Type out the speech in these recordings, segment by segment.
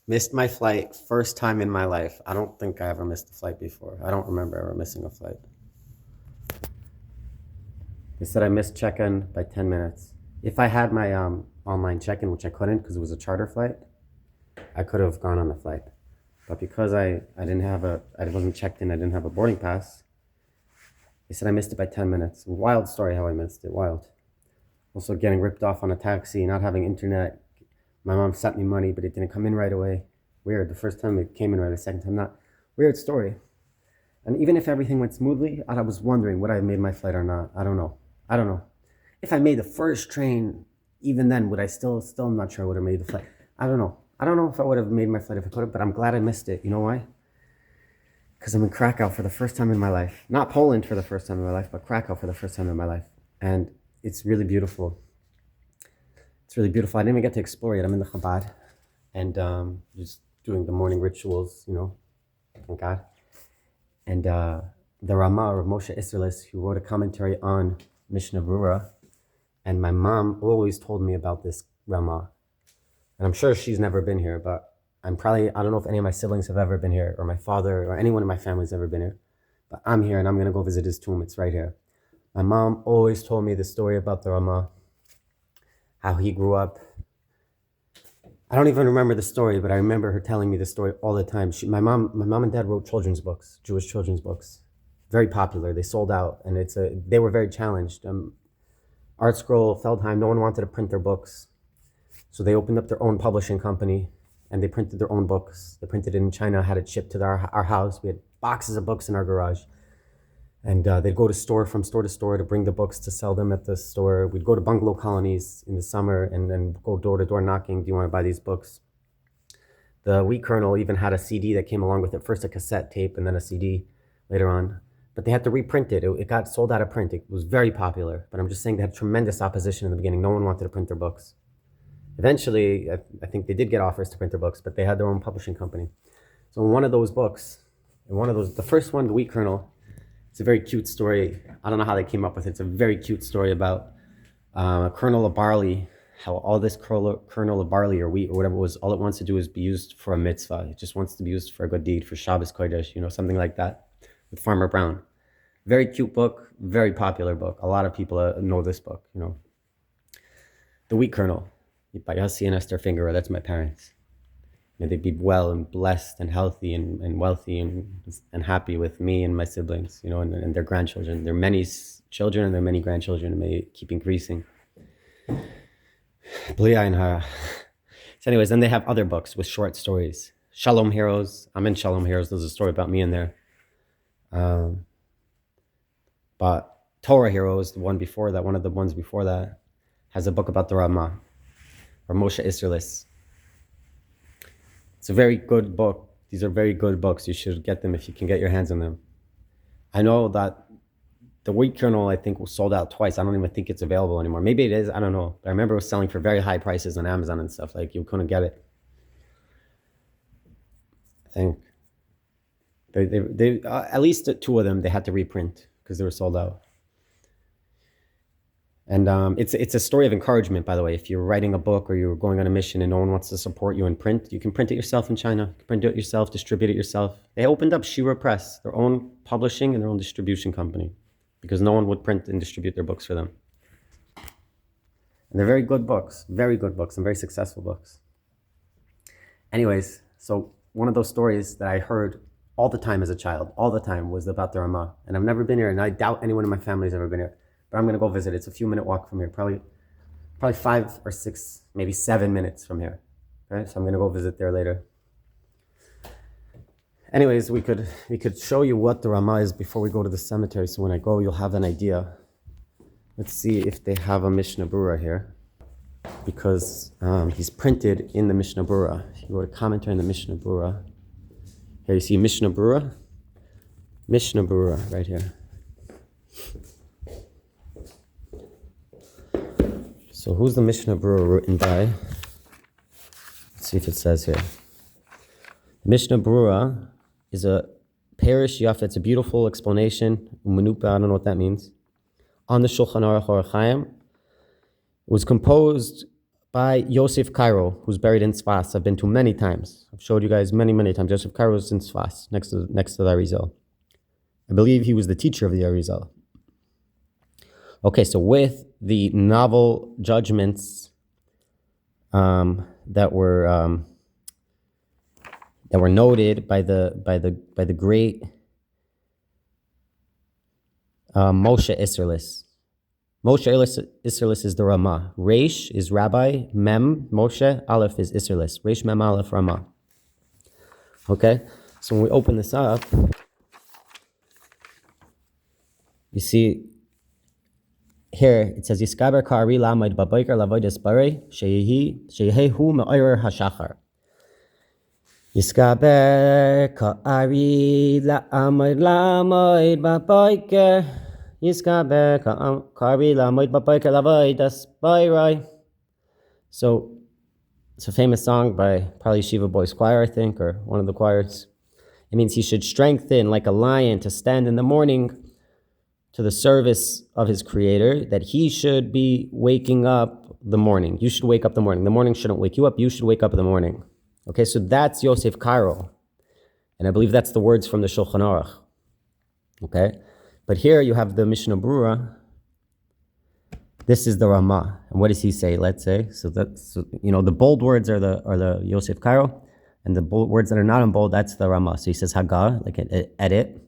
Missed my flight first time in my life. I don't think I ever missed a flight before. I don't remember ever missing a flight. They said I missed check-in by 10 minutes. If I had my online check-in, which I couldn't because it was a charter flight, I could have gone on the flight. But because I wasn't checked in, I didn't have a boarding pass, they said I missed it by 10 minutes. Wild story how I missed it, wild. Also getting ripped off on a taxi, not having internet. My mom sent me money, but it didn't come in right away. Weird, the first time it came in right, the second time not. Weird story. And even if everything went smoothly, I was wondering would I have made my flight or not. I don't know. If I made the first train, even then, would I still I'm not sure I would have made the flight. I don't know. I don't know if I would have made my flight if I could have, but I'm glad I missed it. You know why? Because I'm in Krakow for the first time in my life. Not Poland for the first time in my life, but Krakow for the first time in my life. And it's really beautiful. It's really beautiful. I didn't even get to explore it. I'm in the Chabad and just doing the morning rituals, thank God. And the RaMA, of Moshe Isserlis, who wrote a commentary on Mishnah Brura, and my mom always told me about this RaMA. And I'm sure she's never been here, but I don't know if any of my siblings have ever been here, or my father, or anyone in my family's ever been here. But I'm here, and I'm going to go visit his tomb. It's right here. My mom always told me the story about the RaMA, how he grew up. I don't even remember the story, but I remember her telling me the story all the time. My mom and dad wrote children's books, Jewish children's books. Very popular. They sold out, and they were very challenged. Art Scroll, Feldheim, no one wanted to print their books. So they opened up their own publishing company, and they printed their own books. They printed it in China, had it shipped to our house. We had boxes of books in our garage. And they'd go from store to store to bring the books to sell them at the store. We'd go to bungalow colonies in the summer and then go door to door knocking. Do you want to buy these books? The Wheat Kernel even had a CD that came along with it. First a cassette tape and then a CD later on. But they had to reprint it. It got sold out of print. It was very popular. But I'm just saying they had tremendous opposition in the beginning. No one wanted to print their books. Eventually, I think they did get offers to print their books, but they had their own publishing company. So in one of those books, the first one, the Wheat Kernel, it's a very cute story. I don't know how they came up with it. It's a very cute story about a kernel of barley, how all this kernel of barley or wheat or whatever it was, all it wants to do is be used for a mitzvah. It just wants to be used for a good deed, for Shabbos Kodesh, something like that, with Farmer Brown. Very cute book, very popular book. A lot of people know this book, The Wheat Kernel, by Yossi and Esther Fingerer. That's my parents. May they be well and blessed and healthy and wealthy and happy with me and my siblings, and their grandchildren. There are many children and there are many grandchildren, and may it keep increasing. So anyways, then they have other books with short stories. Shalom Heroes. I'm in Shalom Heroes. There's a story about me in there. But Torah Heroes, one of the ones before that, has a book about the RaMA, or Moshe Isserlis. It's a very good book. These are very good books. You should get them if you can get your hands on them. I know that the Wheat Kernel, I think, was sold out twice. I don't even think it's available anymore. Maybe it is. I don't know. But I remember it was selling for very high prices on Amazon and stuff. Like, you couldn't get it. I think. They at least two of them, they had to reprint because they were sold out. And it's a story of encouragement, by the way. If you're writing a book or you're going on a mission and no one wants to support you in print, you can print it yourself in China. You can print it yourself, distribute it yourself. They opened up Shira Press, their own publishing and their own distribution company, because no one would print and distribute their books for them. And they're very good books and very successful books. Anyways, so one of those stories that I heard all the time as a child, was about the RaMA. And I've never been here, and I doubt anyone in my family has ever been here. But I'm going to go visit. It's a few minute walk from here, probably 5 or 6, maybe 7 minutes from here. Okay, so I'm going to go visit there later. Anyways, we could show you what the RaMA is before we go to the cemetery. So when I go, you'll have an idea. Let's see if they have a Mishnah Brura here, because he's printed in the Mishnah Brura. He wrote a commentary in the Mishnah Brura. Here you see Mishnah Brura right here. So who's the Mishnah Brura written by? Let's see if it says here. Mishnah Brura is a Perish Yafet. It's a beautiful explanation. Umanupa, I don't know what that means. On the Shulchan Aruch Orach Chaim. It was composed by Yosef Cairo, who's buried in Sfas. I've been to many times. I've showed you guys many times. Yosef Cairo is in Sfas, next to the Arizal. I believe he was the teacher of the Arizal. Okay, so with the novel judgments that were noted by the great Moshe Isserlis. Moshe Isserlis is the RaMA. Reish is Rabbi, Mem, Moshe, Aleph is Isserlis. Reish, Mem, Aleph, RaMA. Okay, so when we open this up, you see here it says Yiskaber Kari Lamed Babaykar Lavoides Bare Sheyehu Me'orer Hashachar. Yiskaber Kari Lamed Babaykar Yiskaber Kari Lamed Babaykar Lavoides Bare. So it's a famous song by probably Shiva Boys Choir, I think, or one of the choirs. It means he should strengthen like a lion to stand in the morning to the service of his creator, that he should be waking up the morning. You should wake up the morning. The morning shouldn't wake you up. You should wake up in the morning. Okay, so that's Yosef Cairo. And I believe that's the words from the Shulchan Aruch. Okay, but here you have the Mishnah Brura. This is the RaMA. And what does he say? Let's say, so that's, the bold words are the Yosef Cairo, and the bold words that are not in bold, that's the RaMA. So he says Haggah, like an edit.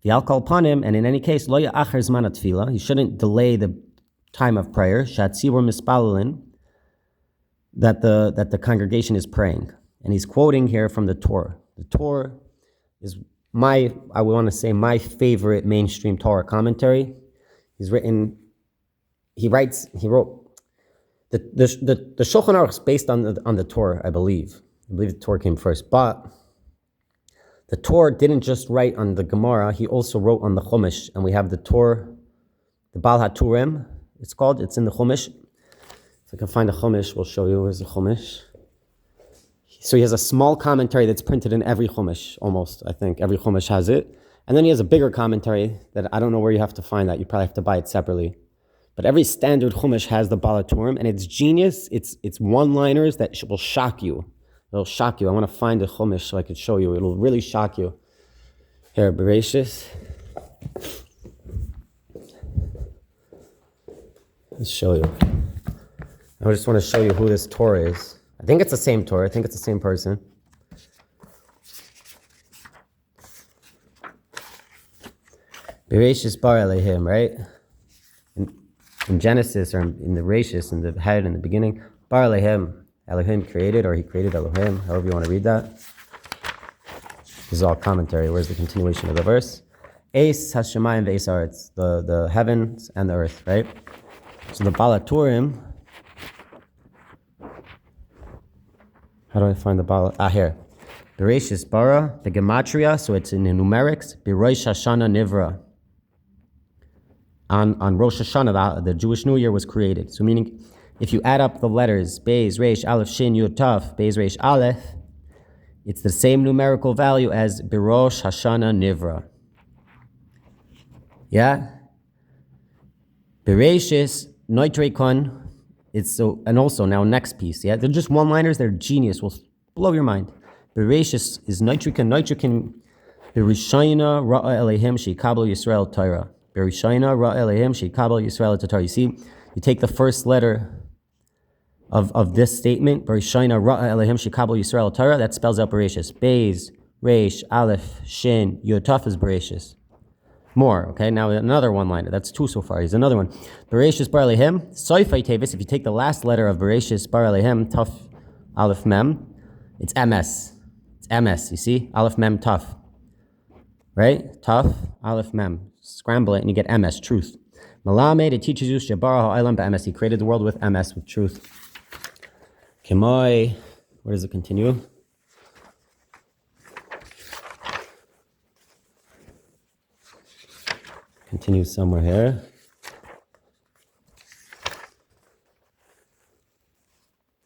The alcohol upon him, and in any case, lo ya'achar zman tefillah. He shouldn't delay the time of prayer. Shatzibur mispalelin, that the congregation is praying, and he's quoting here from the Torah. The Torah is my favorite mainstream Torah commentary. He wrote the Shulchan Aruch is based on the Torah, I believe. I believe the Torah came first, but the Torah didn't just write on the Gemara, he also wrote on the Chumash. And we have the Torah, the Baal HaTurim, it's in the Chumash. If I can find the Chumash, we'll show you. Where's the Chumash? So he has a small commentary that's printed in every Chumash, almost, I think. Every Chumash has it. And then he has a bigger commentary that I don't know where you have to find that. You probably have to buy it separately. But every standard Chumash has the Baal HaTurim, and it's genius. It's one-liners that will shock you. It'll shock you. I want to find the Chumash so I can show you. It'll really shock you. Here, Bereshis. Let's show you. I just want to show you who this Torah is. I think it's the same Torah. I think it's the same person. Bereshis bar Elohim, right? In Genesis, or in the Rashis, in the head, in the beginning, bar Elohim. Elohim created, or he created Elohim, however you want to read that. This is all commentary. Where's the continuation of the verse? Eis hashemayim ve'eis haaretz, the heavens and the earth, right? So the Baal HaTurim, how do I find the Baal? Here. Bereshis bara, the gematria, so it's in the numerics, B'Rosh Hashanah Nivra. On Rosh Hashanah, the Jewish New Year was created. So meaning, if you add up the letters, Beis, Reish, Aleph, Shin, Yud, Tav, Beis, Reish, Aleph, it's the same numerical value as B'Rosh Hashanah Nivra. Yeah? Bereshis, Noitrekon, it's so, and also now next piece, yeah? They're just one-liners, they're genius, will blow your mind. Bereshis is Noitrekon, Berishayna Ra'a Elohim Sheikabel Yisrael Torah. Berishayna Ra'a Elohim Sheikabel Yisrael Torah. You see, you take the first letter of this statement, Berishayna Ra'a Elohim Shekabel Yisrael Torah, that spells out Bereshis. Beis, Reish, Aleph, Shin, Yud, Tav is Bereshis. More, okay? Now another one-liner. That's two so far. Here's another one. Bereshis bar Elohim, Soifai Tevis, if you take the last letter of Bereshis bar Elohim, Tav, Aleph, Mem, it's MS. It's MS, you see? Aleph, Mem, Tav. Right? Tav, Aleph, Mem. Scramble it and you get MS, truth. Malamed, it teaches you Shabar ha'olam b'emes. He created the world with MS, with truth. Kemoi, where does it continue? Continues somewhere here.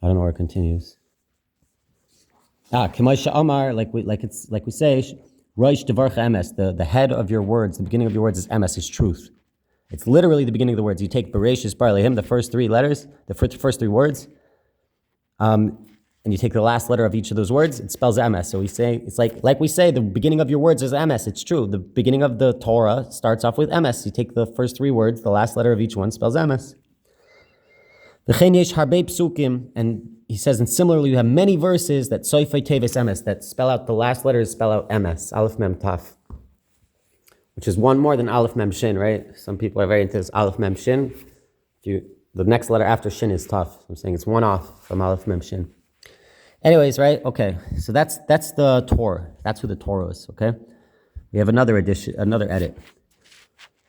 I don't know where it continues. Kemoi sha'amar, like we say, Roish devarcha emes. The head of your words, the beginning of your words is emes, is truth. It's literally the beginning of the words. You take Bereshis bar Elohim, the first three letters, the first three words, and you take the last letter of each of those words, it spells emes. So we say, it's like we say, the beginning of your words is emes. It's true. The beginning of the Torah starts off with emes. You take the first three words, the last letter of each one spells emes. And he says, and similarly, you have many verses that soifei teves emes, that spell out the last letters, spell out emes, aleph mem taf, which is one more than aleph mem shin, right? Some people are very into this aleph mem shin. The next letter after shin is taf. I'm saying it's one off from aleph mem shin. Anyways, right? Okay, so that's the Torah. That's who the Torah is. Okay, we have another edition, another edit.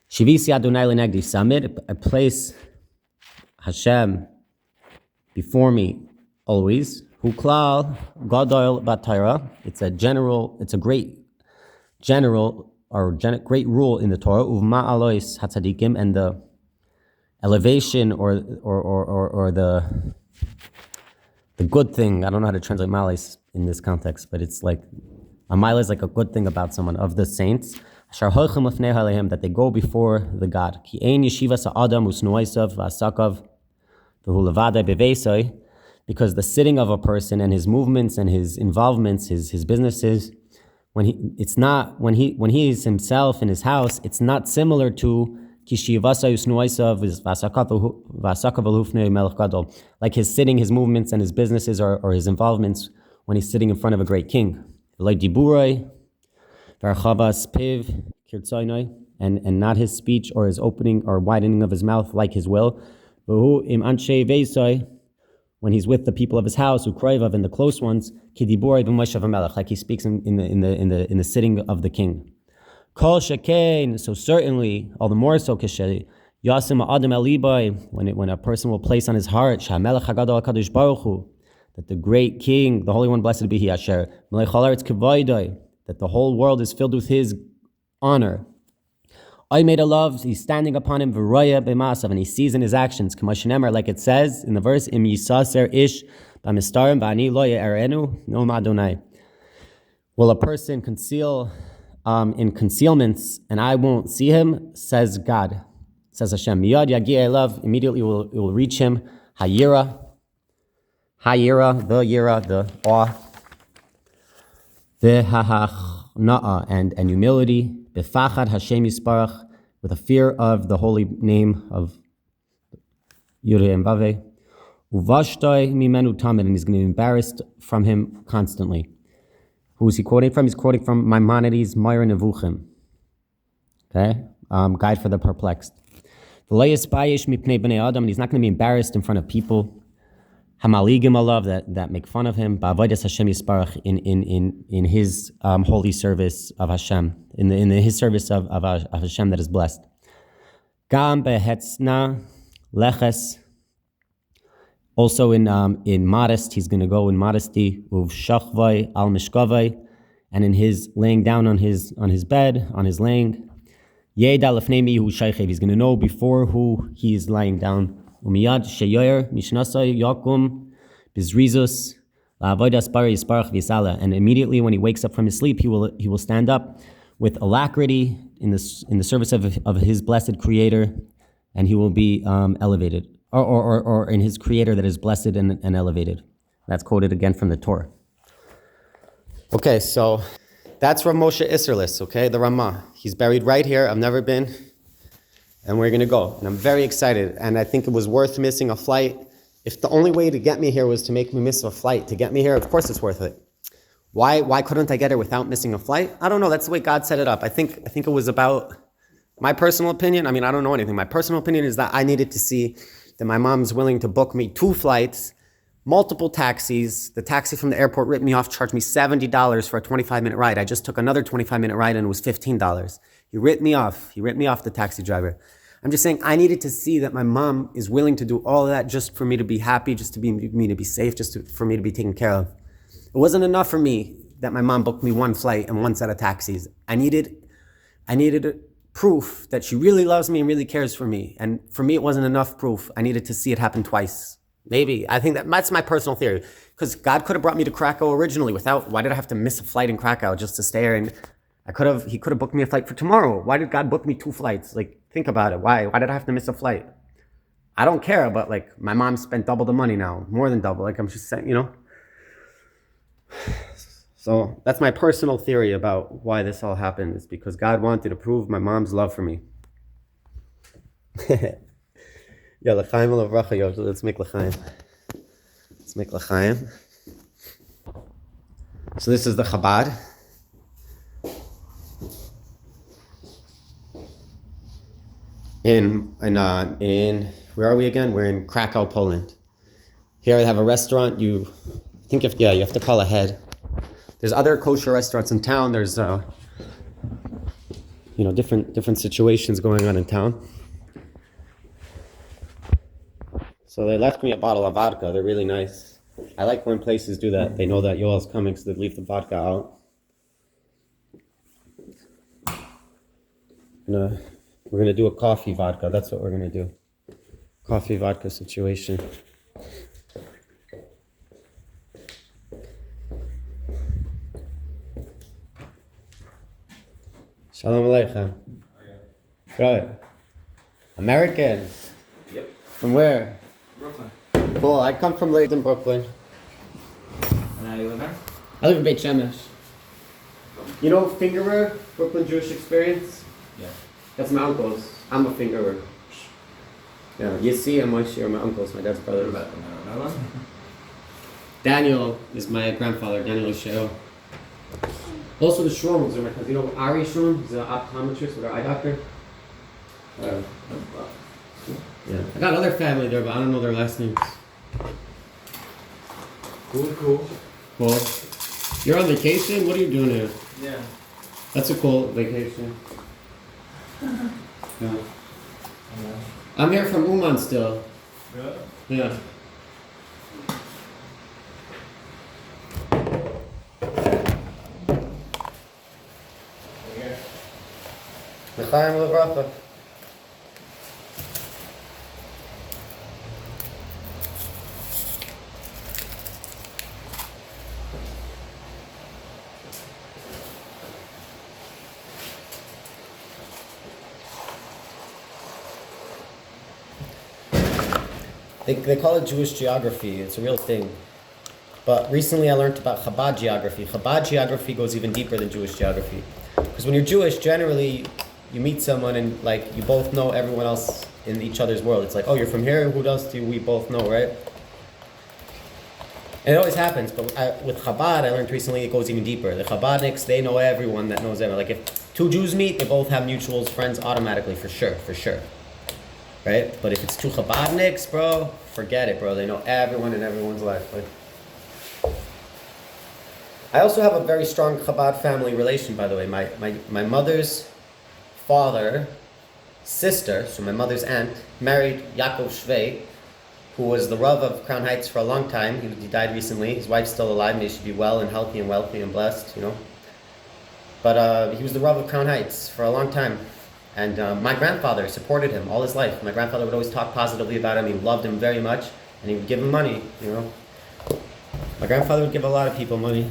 Shivisi Adonai lenegdi samid. I place Hashem before me always. Huklal gadol batayra. It's a great general or great rule in the Torah. Uvma alois hatzadikim, and the elevation or the good thing. I don't know how to translate malis in this context, but it's like a mile is like a good thing about someone of the saints. That they go before the God. Ki ein yeshivas ha'adam usnuaisav v'asakav v'hulavadai beveisai, because the sitting of a person and his movements and his involvements, his businesses, when he is himself in his house, it's not similar to like his sitting, his movements, and his businesses or his involvements when he's sitting in front of a great king. And not his speech or his opening or widening of his mouth like his will. When he's with the people of his house, and the close ones, like he speaks in the sitting of the king. Kol shekain, so certainly, all the more so, yasim adam elibai, when a person will place on his heart, shamelech hagadol hakadosh baruch hu, that the great King, the Holy One, blessed be He, Asher melech haaretz kavayday, that the whole world is filled with His honor. I made a love, he's standing upon him, v'roya b'masav, and he sees in his actions, k'mashenemer, like it says in the verse, im yisaser ish b'mistarim v'ani lo ye'erenu no ma'adonai. Will a person conceal in concealments, and I won't see him, says God, says Hashem. Miyad yagia love, immediately it will reach him. Hayira, the awe. V'hahachna'a, and humility. B'fachad Hashem yisparach, with a fear of the holy name of Yureh and Vaveh. Uvashtoi mimenu tamid, and he's going to be embarrassed from him constantly. Who is he quoting from? He's quoting from Maimonides' Meir Nevuchim. Okay? Guide for the Perplexed. And he's not going to be embarrassed in front of people. Hamaligim alav, that make fun of him. Ba'avodas Hashem yisparach, in his holy service of Hashem, in his service of Hashem that is blessed. Gam behetzna leches. Also in modest, he's going to go in modesty. Uv shachvai al mishkavai, and in his laying down on his bed, on his laying. Yeda lefnei hu shaychev, he's going to know before who he is lying down. Umiyad sheyoyer mishnasai yakum bizrizus la'avodas bari yisparach v'yisala, and immediately when he wakes up from his sleep, he will stand up with alacrity in the service of his blessed Creator, and he will be elevated. Or in his Creator that is blessed and elevated. That's quoted again from the Torah. Okay, so that's Rav Moshe Isserlis, okay, the RaMA. He's buried right here. I've never been, and we're going to go. And I'm very excited, and I think it was worth missing a flight. If the only way to get me here was to make me miss a flight to get me here, of course it's worth it. Why couldn't I get here without missing a flight? I don't know. That's the way God set it up. I think it was about my personal opinion. I mean, I don't know anything. My personal opinion is that I needed to see that my mom's willing to book me 2 flights, multiple taxis. The taxi from the airport ripped me off, charged me $70 for a 25-minute ride. I just took another 25-minute ride and it was $15. He ripped me off, the taxi driver. I'm just saying I needed to see that my mom is willing to do all of that just for me to be happy, just to be me to be safe, for me to be taken care of. It wasn't enough for me that my mom booked me 1 flight and 1 set of taxis. I needed proof that she really loves me and really cares for me. And for me, it wasn't enough proof. I needed to see it happen twice. Maybe. I think that's my personal theory. Because God could have brought me to Krakow originally why did I have to miss a flight in Krakow just to stay here? And he could have booked me a flight for tomorrow. Why did God book me 2 flights? Like, think about it. Why did I have to miss a flight? I don't care, but like my mom spent double the money now, more than double. Like I'm just saying, you know. So that's my personal theory about why this all happened. Is because God wanted to prove my mom's love for me. Yeah, l'chaim l'avracha, yo. Let's make l'chaim. Let's make l'chaim. So this is the Chabad. In where are we again? We're in Krakow, Poland. Here I have a restaurant. You have to call ahead. There's other kosher restaurants in town. There's different situations going on in town. So they left me a bottle of vodka. They're really nice. I like when places do that. They know that Yoel's coming, so they leave the vodka out. We're gonna do a coffee vodka. That's what we're gonna do. Coffee vodka situation. Shalom Aleichem. Good. American. Yep. From where? Brooklyn. Cool. I come from Leighton, Brooklyn. And now you live there? I live in Beit Shemesh. You know Fingerer, Brooklyn Jewish Experience? Yeah. That's my uncle's. I'm a Fingerer. Yeah, Yissi and Moshe are my uncles, my dad's What brothers. about another one? Daniel is my grandfather, Daniel Isheo. Also the Shroms are my cousins. You know Ari Shrom? He's an optometrist with our eye doctor. Yeah. I got other family there, but I don't know their last names. Cool. Cool. You're on vacation? What are you doing here? Yeah. That's a cool vacation. Yeah. Yeah. I'm here from Uman still. Really? Yeah. L'chaim l'vracha. They call it Jewish geography. It's a real thing. But recently I learned about Chabad geography. Chabad geography goes even deeper than Jewish geography. Because when you're Jewish, generally you meet someone and like you both know everyone else in each other's world. It's like, oh, you're from here? Who else do we both know, right? And it always happens. But with Chabad, I learned recently it goes even deeper. The Chabadniks, they know everyone that knows everyone. Like if two Jews meet, they both have mutual friends automatically, for sure. Right? But if it's two Chabadniks, bro, forget it, bro. They know everyone in everyone's life. Like, I also have a very strong Chabad family relation, by the way. My mother's father, sister, so my mother's aunt, married Yaakov Shvei, who was the Rav of Crown Heights for a long time. He died recently. His wife's still alive. May she be well and healthy and wealthy and blessed, you know. But he was the Rav of Crown Heights for a long time. And my grandfather supported him all his life. My grandfather would always talk positively about him. He loved him very much. And he would give him money, you know. My grandfather would give a lot of people money.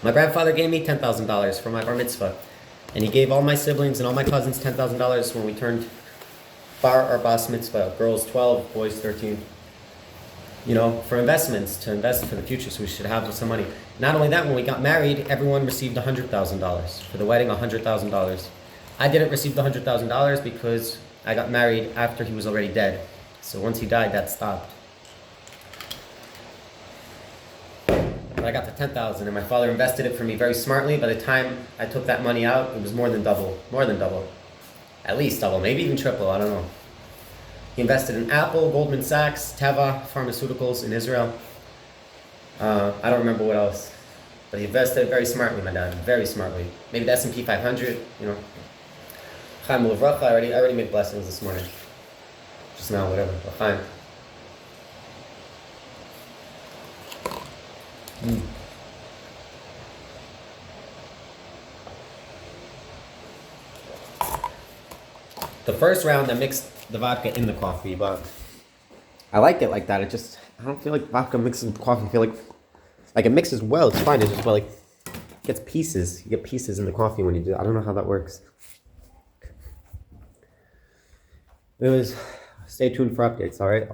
My grandfather gave me $10,000 for my bar mitzvah. And he gave all my siblings and all my cousins $10,000 when we turned bar or bas mitzvah. Girls 12, boys 13. You know, for investments, to invest for the future, so we should have some money. Not only that, when we got married, everyone received $100,000. For the wedding, $100,000. I didn't receive the $100,000 because I got married after he was already dead. So once he died, that stopped. But I got the $10,000 and my father invested it for me very smartly. By the time I took that money out, it was more than double. At least double, maybe even triple, I don't know. He invested in Apple, Goldman Sachs, Teva, pharmaceuticals in Israel. I don't remember what else. But he invested very smartly, my dad, very smartly. Maybe the S&P 500, you know. Chaim L'vracha, I already made blessings this morning. Just now, whatever. Chaim. The first round, I mixed the vodka in the coffee, but I like it like that. I don't feel like vodka mixes with coffee. I feel like it mixes well. It's fine. It's just like it gets pieces. You get pieces in the coffee when you do it. I don't know how that works. It was Stay tuned for updates, all right?